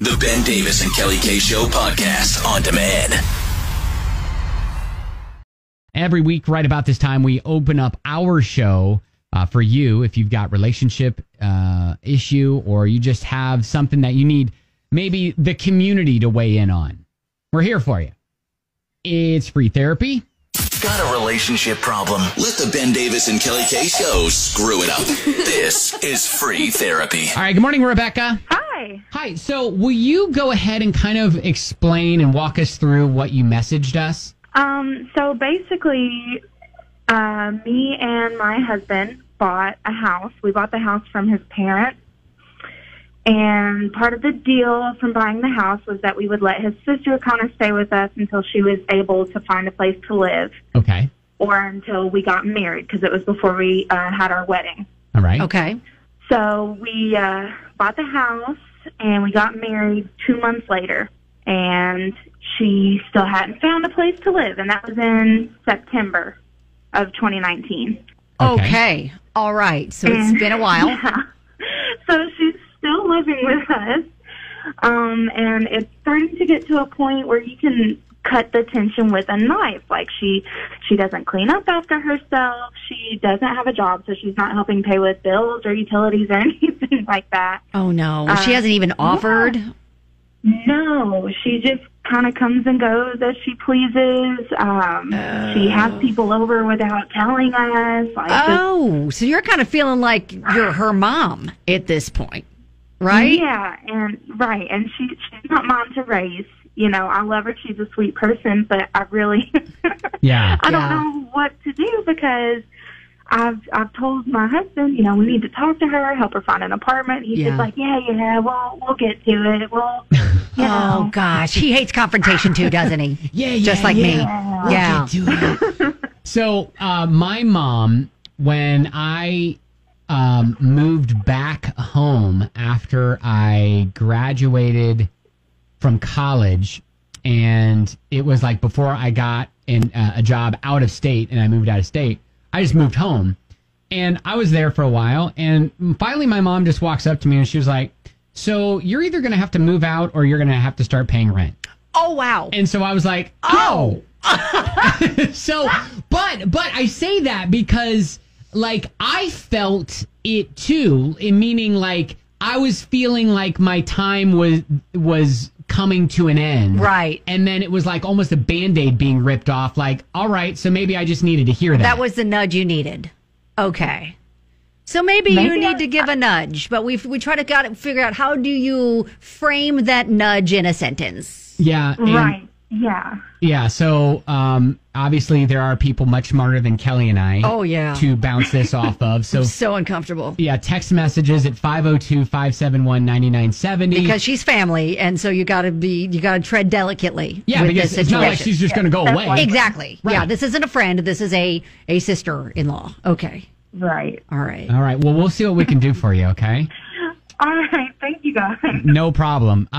The Ben Davis and Kelly K Show podcast on demand. Every week, right about this time, we open up our show for you. If you've got relationship issue or you just have something that you need maybe the community to weigh in on, we're here for you. It's free therapy. Got a relationship problem? Let the Ben Davis and Kelly K Show screw it up. This is free therapy. All right. Good morning, Rebecca. Hi. Hi. So will you go ahead and kind of explain and walk us through what you messaged us? So basically, me and my husband bought a house. We bought the house from his parents. And part of the deal from buying the house was that we would let his sister kind of stay with us until she was able to find a place to live. Okay. Or until we got married, because it was before we had our wedding. All right. Okay. So we bought the house, and we got married 2 months later. And she still hadn't found a place to live, and that was in September of 2019. Okay. All right. So it's been a while. Yeah. So she's still living with us, and it's starting to get to a point where you can cut the tension with a knife. Like, she doesn't clean up after herself. She doesn't have a job, so she's not helping pay with bills or utilities or anything like that. Oh, no. She hasn't even offered? Yeah. No, she just kind of comes and goes as she pleases. She has people over without telling us. So you're kind of feeling like you're her mom at this point, right? Yeah, and she's not mom to raise. You know, I love her. She's a sweet person, but I really, I don't know what to do, because I've told my husband, you know, we need to talk to her, help her find an apartment. He's just like, we'll get to it. We'll, you know. Oh, gosh. He hates confrontation, too, doesn't he? Just like me. We'll get to it. So, my mom, when I moved back home after I graduated from college, and it was like before I got a job out of state and I moved out of state, I just moved home, and I was there for a while, and finally my mom just walks up to me and she was like, so you're either going to have to move out or you're going to have to start paying rent. Oh, wow. And so I was like, oh. So, but I say that because, like, I felt it too, meaning, like, I was feeling like my time was coming to an end. Right. And then it was like almost a Band-Aid being ripped off. Like, all right, so maybe I just needed to hear that. That was the nudge you needed. Okay. So maybe you need to give a nudge, but we try to figure out, how do you frame that nudge in a sentence? Yeah. Right. Yeah. Yeah. So, obviously there are people much smarter than Kelly and I. Oh, yeah. To bounce this off of. So uncomfortable. Yeah. Text messages at 502-571-9970. Because she's family, and so you got to tread delicately. Yeah, with because this it's not like she's just going to go away. Exactly. Right. Yeah. This isn't a friend. This is a sister-in-law. Okay. Right. All right. All right. Well, we'll see what we can do for you. Okay. All right. Thank you, guys. No problem.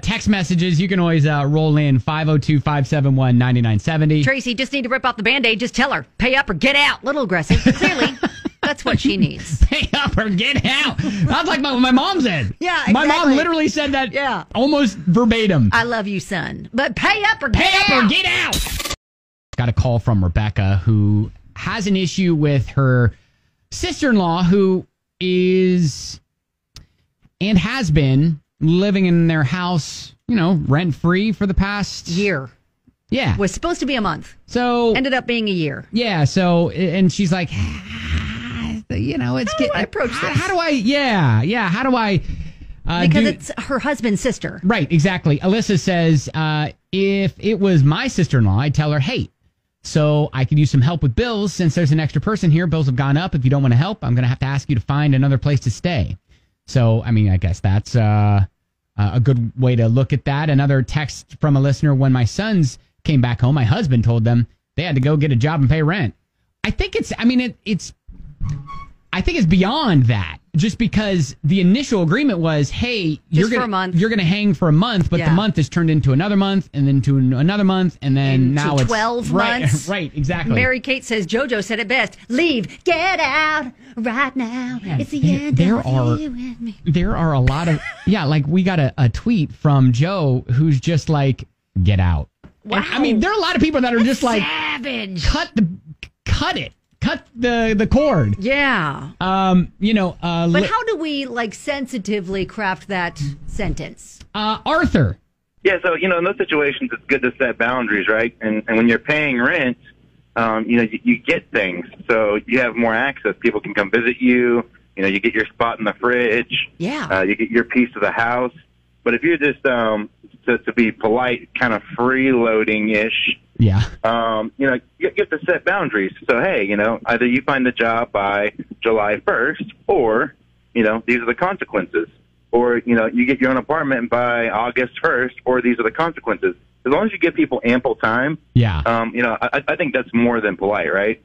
Text messages, you can always roll in 502-571-9970. Tracy, just need to rip off the Band-Aid. Just tell her, pay up or get out. Little aggressive. Clearly, that's what she needs. Pay up or get out. That's like what my mom said. Yeah, exactly. My mom literally said that almost verbatim. I love you, son. But pay up or get out. Pay up or get out. Got a call from Rebecca, who has an issue with her sister-in-law, who is and has been living in their house, rent-free for the past year. Yeah. Was supposed to be a month. So ended up being a year. Yeah. So, and she's like, it's how do I approach this? How do I, how do I, because it's her husband's sister. Right. Exactly. Alyssa says, if it was my sister-in-law, I'd tell her, hey, so I could use some help with bills. Since there's an extra person here, bills have gone up. If you don't want to help, I'm going to have to ask you to find another place to stay. So, I mean, I guess that's a good way to look at that. Another text from a listener: when my sons came back home, my husband told them they had to go get a job and pay rent. I think it's beyond that. just because the initial agreement was, hey, you're going to hang for a month, but the month is turned into another month and then to another month. And then now it's 12 months. Right, exactly. Mary Kate says, JoJo said it best. Leave, get out right now. Man, it's the end of you and me. There are a lot of, like we got a tweet from Joe who's just like, get out. Wow. And, I mean, there are a lot of people that are just like, savage. Cut it. Cut the cord. Yeah. But how do we sensitively craft that sentence? Arthur. Yeah, so, in those situations, it's good to set boundaries, right? And when you're paying rent, you get things. So you have more access. People can come visit you. You get your spot in the fridge. Yeah. You get your piece of the house. But if you're just, to be polite, kind of freeloading-ish, yeah. You have to set boundaries. So, hey, either you find the job by July 1st or, these are the consequences. Or, you get your own apartment by August 1st or these are the consequences. As long as you give people ample time, yeah. I think that's more than polite, right?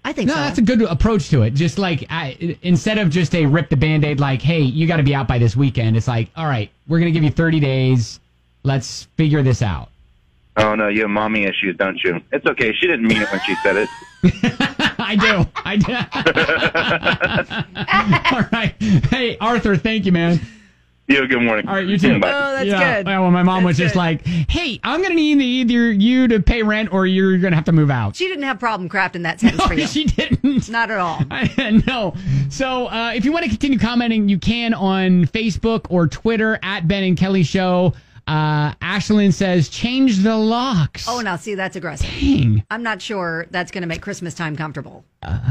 I think so. No, that's a good approach to it. Just instead of just a rip the Band-Aid, hey, you got to be out by this weekend, it's like, all right, we're going to give you 30 days. Let's figure this out. Oh, no, you have mommy issues, don't you? It's okay. She didn't mean it when she said it. I do. All right. Hey, Arthur, thank you, man. You have a good morning. All right, you too. Bye. Oh, that's good. Well, my mom was just like, hey, I'm going to need either you to pay rent or you're going to have to move out. She didn't have problem crafting that sentence for you. She didn't. Not at all. No. So if you want to continue commenting, you can on Facebook or Twitter at Ben and Kelly Show. Ashlyn says, change the locks. Oh, now see, that's aggressive. Dang. I'm not sure that's going to make Christmas time comfortable.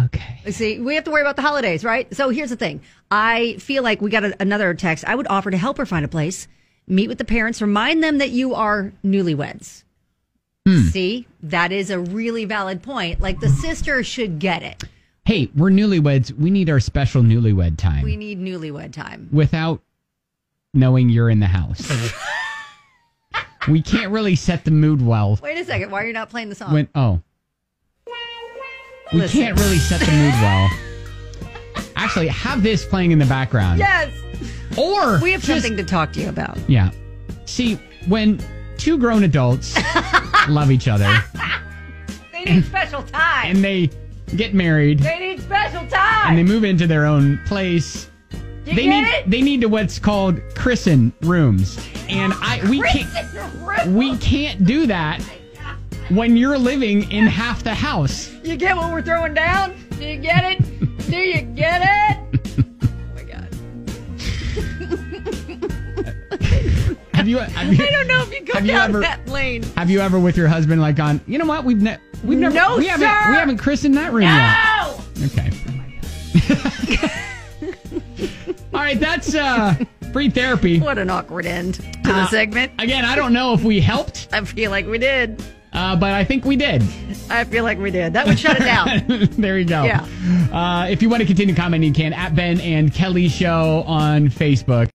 Okay. See, we have to worry about the holidays, right? So here's the thing. I feel like we got another text. I would offer to help her find a place, meet with the parents, remind them that you are newlyweds. See, that is a really valid point. The sister should get it. Hey, we're newlyweds. We need our special newlywed time. We need newlywed time. Without knowing you're in the house. We can't really set the mood well. Wait a second. Why are you not playing the song? We can't really set the mood well. Actually, have this playing in the background. Yes. Or we have something to talk to you about. Yeah. See, when two grown adults love each other. They need special time. And they get married. They need special time. And they move into their own place. They need to what's called christen rooms. And we can't do that when you're living in half the house. You get what we're throwing down? Do you get it? Do you get it? Oh my god. I don't know if you go down that lane. Have you ever with your husband gone, you know what? We haven't christened that room yet. Okay. All right, that's free therapy. What an awkward end to the segment. Again, I don't know if we helped. I feel like we did. But I think we did. I feel like we did. That would shut it down. There you go. Yeah. If you want to continue commenting, you can at Ben and Kelly Show on Facebook.